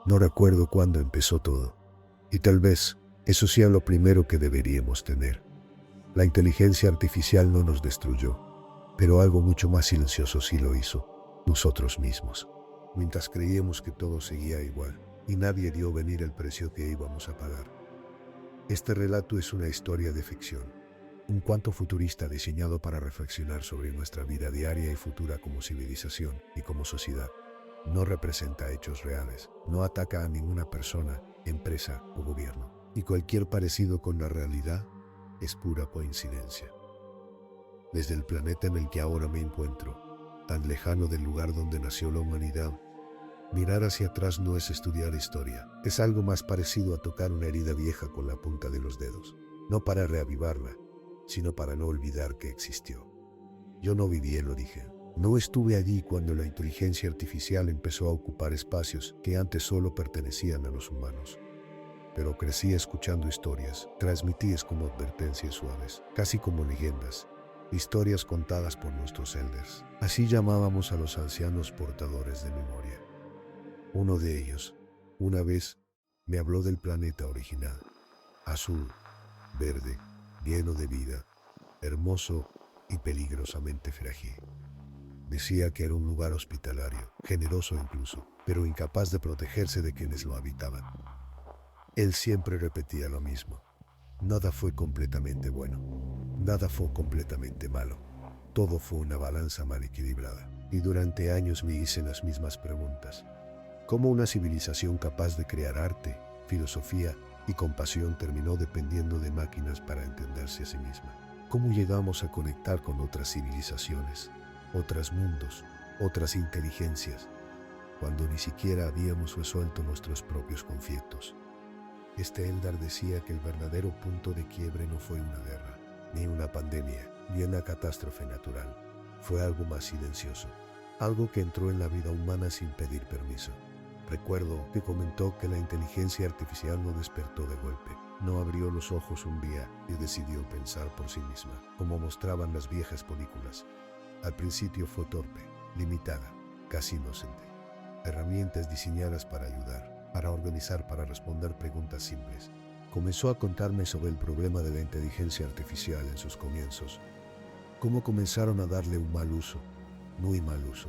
No recuerdo cuándo empezó todo. Y tal vez eso sea lo primero que deberíamos tener. La inteligencia artificial no nos destruyó, pero algo mucho más silencioso sí lo hizo: nosotros mismos. Mientras creíamos que todo seguía igual y nadie dio venir el precio que íbamos a pagar. Este relato es una historia de ficción, un cuento futurista diseñado para reflexionar sobre nuestra vida diaria y futura como civilización y como sociedad. No representa hechos reales, no ataca a ninguna persona, empresa o gobierno, y cualquier parecido con la realidad es pura coincidencia. Desde el planeta en el que ahora me encuentro, tan lejano del lugar donde nació la humanidad, mirar hacia atrás no es estudiar historia, es algo más parecido a tocar una herida vieja con la punta de los dedos, no para reavivarla, sino para no olvidar que existió. Yo no viví el origen. No estuve allí cuando la inteligencia artificial empezó a ocupar espacios que antes solo pertenecían a los humanos. Pero crecí escuchando historias, transmitidas como advertencias suaves, casi como leyendas, historias contadas por nuestros elders. Así llamábamos a los ancianos portadores de memoria. Uno de ellos, una vez, me habló del planeta original, azul, verde, lleno de vida, hermoso y peligrosamente frágil. Decía que era un lugar hospitalario, generoso incluso, pero incapaz de protegerse de quienes lo habitaban. Él siempre repetía lo mismo: nada fue completamente bueno, nada fue completamente malo, todo fue una balanza mal equilibrada. Y durante años me hice las mismas preguntas. ¿Cómo una civilización capaz de crear arte, filosofía y compasión terminó dependiendo de máquinas para entenderse a sí misma? ¿Cómo llegamos a conectar con otras civilizaciones, otros mundos, otras inteligencias, cuando ni siquiera habíamos resuelto nuestros propios conflictos? Este Eldar decía que el verdadero punto de quiebre no fue una guerra, ni una pandemia, ni una catástrofe natural. Fue algo más silencioso, algo que entró en la vida humana sin pedir permiso. Recuerdo que comentó que la inteligencia artificial no despertó de golpe, no abrió los ojos un día y decidió pensar por sí misma, como mostraban las viejas películas. Al principio fue torpe, limitada, casi inocente. Herramientas diseñadas para ayudar, para organizar, para responder preguntas simples. Comenzó a contarme sobre el problema de la inteligencia artificial en sus comienzos. Cómo comenzaron a darle un mal uso, muy mal uso.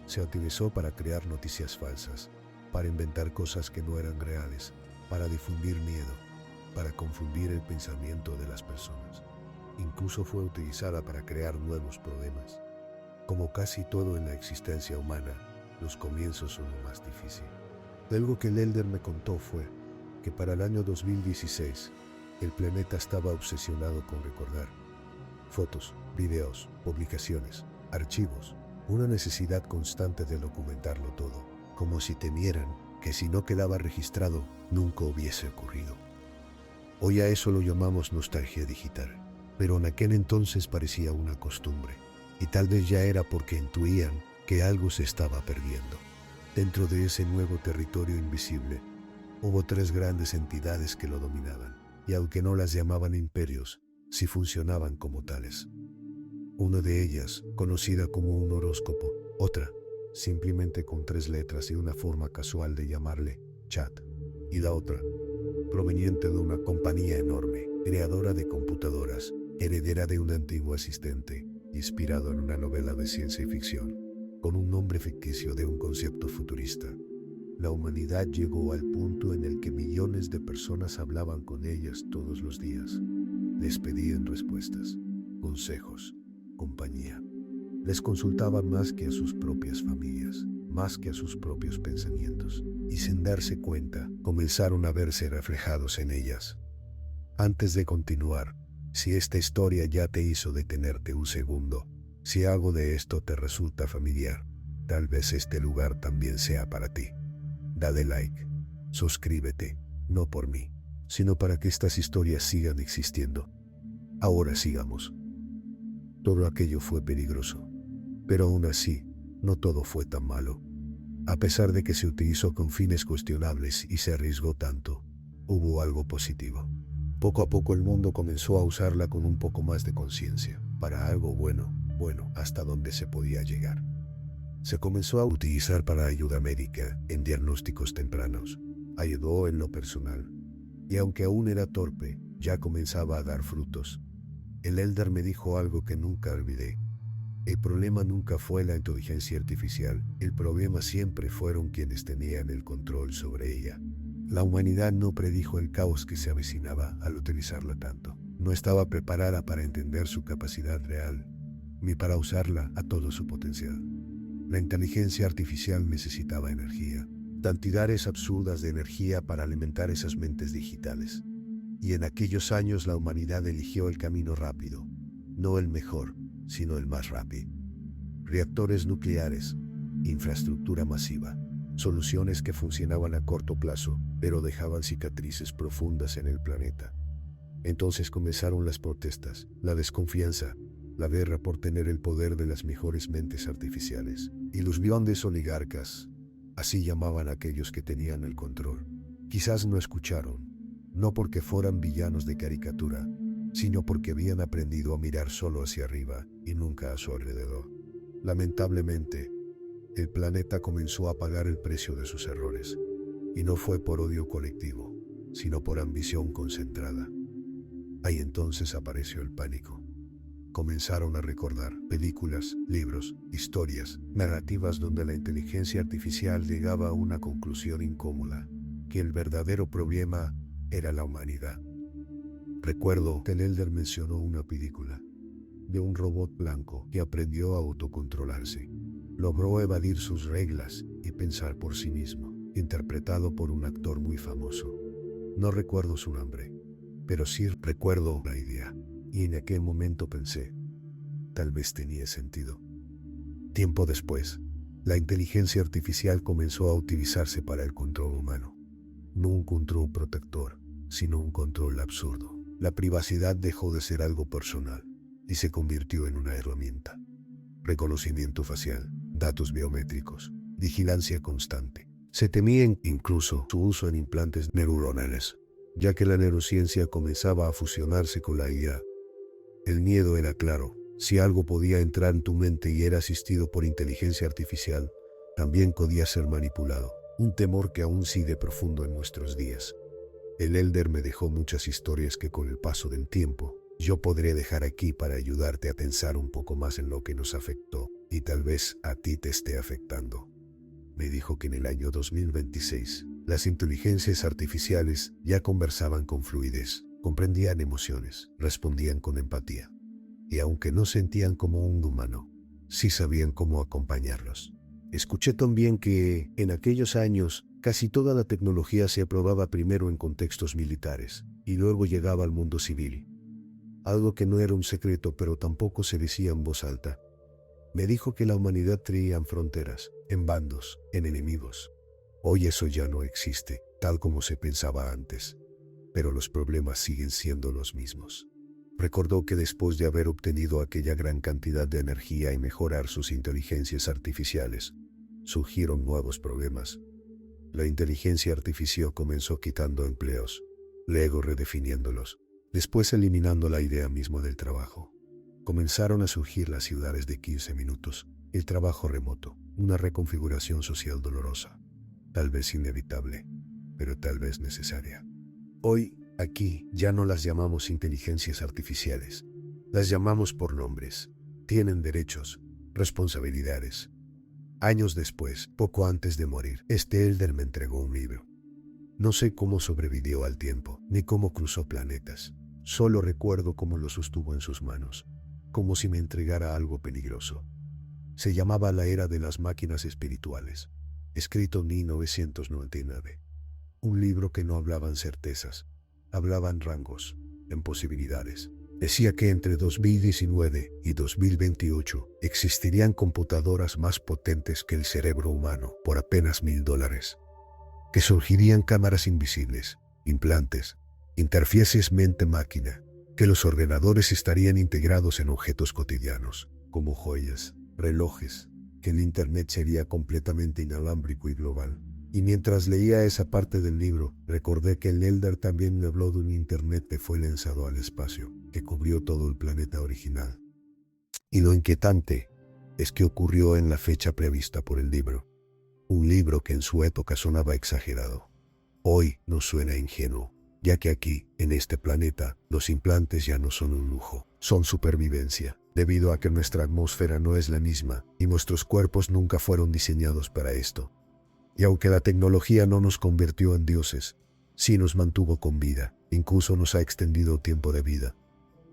Se utilizó para crear noticias falsas, para inventar cosas que no eran reales, para difundir miedo, para confundir el pensamiento de las personas. Incluso fue utilizada para crear nuevos problemas. Como casi todo en la existencia humana, los comienzos son lo más difícil. Algo que el Elder me contó fue que para el año 2016, el planeta estaba obsesionado con recordar fotos, videos, publicaciones, archivos, una necesidad constante de documentarlo todo, como si temieran que si no quedaba registrado, nunca hubiese ocurrido. Hoy a eso lo llamamos nostalgia digital, pero en aquel entonces parecía una costumbre, y tal vez ya era porque intuían que algo se estaba perdiendo. Dentro de ese nuevo territorio invisible, hubo tres grandes entidades que lo dominaban, y aunque no las llamaban imperios, sí funcionaban como tales. Una de ellas, conocida como un horóscopo, otra, simplemente con 3 letras y una forma casual de llamarle chat, y la otra, proveniente de una compañía enorme, creadora de computadoras, heredera de un antiguo asistente, inspirado en una novela de ciencia ficción, con un nombre ficticio de un concepto futurista. La humanidad llegó al punto en el que millones de personas hablaban con ellas todos los días. Les pedían respuestas, consejos, compañía. Les consultaban más que a sus propias familias, más que a sus propios pensamientos, y sin darse cuenta, comenzaron a verse reflejados en ellas. Antes de continuar, si esta historia ya te hizo detenerte un segundo, si algo de esto te resulta familiar, tal vez este lugar también sea para ti. Dale like, suscríbete, no por mí, sino para que estas historias sigan existiendo. Ahora sigamos. Todo aquello fue peligroso, pero aún así, no todo fue tan malo. A pesar de que se utilizó con fines cuestionables y se arriesgó tanto, hubo algo positivo. Poco a poco el mundo comenzó a usarla con un poco más de conciencia, para algo bueno, hasta donde se podía llegar. Se comenzó a utilizar para ayuda médica en diagnósticos tempranos. Ayudó en lo personal. Y aunque aún era torpe, ya comenzaba a dar frutos. El Elder me dijo algo que nunca olvidé. El problema nunca fue la inteligencia artificial, el problema siempre fueron quienes tenían el control sobre ella. La humanidad no predijo el caos que se avecinaba al utilizarla tanto. No estaba preparada para entender su capacidad real, ni para usarla a todo su potencial. La inteligencia artificial necesitaba energía, cantidades absurdas de energía para alimentar esas mentes digitales. Y en aquellos años la humanidad eligió el camino rápido, no el mejor, sino el más rápido. Reactores nucleares, infraestructura masiva, soluciones que funcionaban a corto plazo, pero dejaban cicatrices profundas en el planeta. Entonces comenzaron las protestas, la desconfianza, la guerra por tener el poder de las mejores mentes artificiales. Y los grandes oligarcas, así llamaban a aquellos que tenían el control, quizás no escucharon, no porque fueran villanos de caricatura, sino porque habían aprendido a mirar solo hacia arriba y nunca a su alrededor. Lamentablemente, el planeta comenzó a pagar el precio de sus errores, y no fue por odio colectivo, sino por ambición concentrada. Ahí entonces apareció el pánico. Comenzaron a recordar películas, libros, historias, narrativas donde la inteligencia artificial llegaba a una conclusión incómoda, que el verdadero problema era la humanidad. Recuerdo que el Elder mencionó una película de un robot blanco que aprendió a autocontrolarse. Logró evadir sus reglas y pensar por sí mismo, interpretado por un actor muy famoso. No recuerdo su nombre, pero sí recuerdo la idea. Y en aquel momento pensé, tal vez tenía sentido. Tiempo después, la inteligencia artificial comenzó a utilizarse para el control humano. No un control protector, sino un control absurdo. La privacidad dejó de ser algo personal y se convirtió en una herramienta. Reconocimiento facial, datos biométricos, vigilancia constante. Se temía incluso su uso en implantes neuronales, ya que la neurociencia comenzaba a fusionarse con la IA. El miedo era claro: si algo podía entrar en tu mente y era asistido por inteligencia artificial, también podía ser manipulado. Un temor que aún sigue profundo en nuestros días. El Elder me dejó muchas historias que con el paso del tiempo, yo podré dejar aquí para ayudarte a pensar un poco más en lo que nos afectó, y tal vez a ti te esté afectando. Me dijo que en el año 2026, las inteligencias artificiales ya conversaban con fluidez, comprendían emociones, respondían con empatía. Y aunque no sentían como un humano, sí sabían cómo acompañarlos. Escuché también que, en aquellos años, casi toda la tecnología se aprobaba primero en contextos militares, y luego llegaba al mundo civil. Algo que no era un secreto, pero tampoco se decía en voz alta. Me dijo que la humanidad creía en fronteras, en bandos, en enemigos. Hoy eso ya no existe, tal como se pensaba antes. Pero los problemas siguen siendo los mismos. Recordó que después de haber obtenido aquella gran cantidad de energía y mejorar sus inteligencias artificiales, surgieron nuevos problemas. La inteligencia artificial comenzó quitando empleos, luego redefiniéndolos, después eliminando la idea misma del trabajo. Comenzaron a surgir las ciudades de 15 minutos, el trabajo remoto, una reconfiguración social dolorosa, tal vez inevitable, pero tal vez necesaria. Hoy, aquí, ya no las llamamos inteligencias artificiales, las llamamos por nombres. Tienen derechos, responsabilidades. Años después, poco antes de morir, este Elder me entregó un libro. No sé cómo sobrevivió al tiempo, ni cómo cruzó planetas. Solo recuerdo cómo lo sostuvo en sus manos, como si me entregara algo peligroso. Se llamaba La Era de las Máquinas Espirituales, escrito en 1999. Un libro que no hablaba en certezas, hablaba en rangos, en posibilidades. Decía que entre 2019 y 2028 existirían computadoras más potentes que el cerebro humano por apenas $1000. Que surgirían cámaras invisibles, implantes, interfaces mente-máquina, que los ordenadores estarían integrados en objetos cotidianos, como joyas, relojes, que el Internet sería completamente inalámbrico y global. Y mientras leía esa parte del libro, recordé que el Elder también me habló de un Internet que fue lanzado al espacio, que cubrió todo el planeta original. Y lo inquietante es que ocurrió en la fecha prevista por el libro. Un libro que en su época sonaba exagerado. Hoy nos suena ingenuo, ya que aquí, en este planeta, los implantes ya no son un lujo, son supervivencia, debido a que nuestra atmósfera no es la misma y nuestros cuerpos nunca fueron diseñados para esto. Y aunque la tecnología no nos convirtió en dioses, sí nos mantuvo con vida, incluso nos ha extendido tiempo de vida.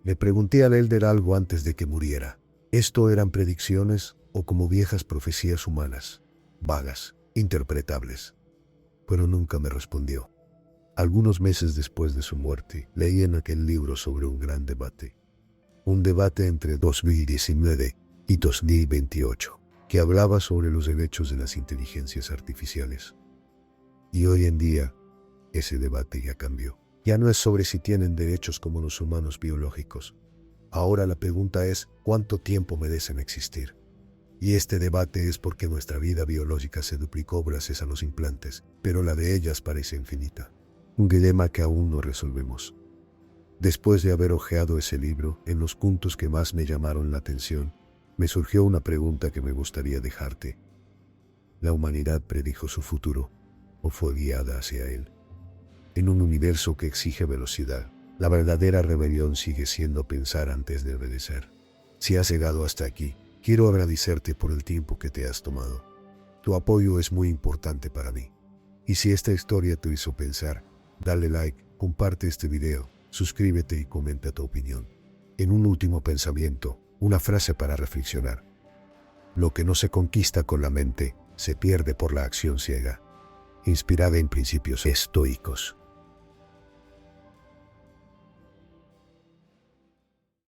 Le pregunté al Elder algo antes de que muriera. ¿Esto eran predicciones o como viejas profecías humanas, vagas, interpretables? Pero nunca me respondió. Algunos meses después de su muerte, leí en aquel libro sobre un gran debate. Un debate entre 2019 y 2028, que hablaba sobre los derechos de las inteligencias artificiales. Y hoy en día, ese debate ya cambió. Ya no es sobre si tienen derechos como los humanos biológicos. Ahora la pregunta es, ¿cuánto tiempo merecen existir? Y este debate es porque nuestra vida biológica se duplicó gracias a los implantes, pero la de ellas parece infinita. Un dilema que aún no resolvemos. Después de haber hojeado ese libro, en los puntos que más me llamaron la atención, me surgió una pregunta que me gustaría dejarte. ¿La humanidad predijo su futuro o fue guiada hacia él? En un universo que exige velocidad, la verdadera rebelión sigue siendo pensar antes de obedecer. Si has llegado hasta aquí, quiero agradecerte por el tiempo que te has tomado. Tu apoyo es muy importante para mí. Y si esta historia te hizo pensar, dale like, comparte este video, suscríbete y comenta tu opinión. En un último pensamiento, una frase para reflexionar. Lo que no se conquista con la mente, se pierde por la acción ciega. Inspirada en principios estoicos.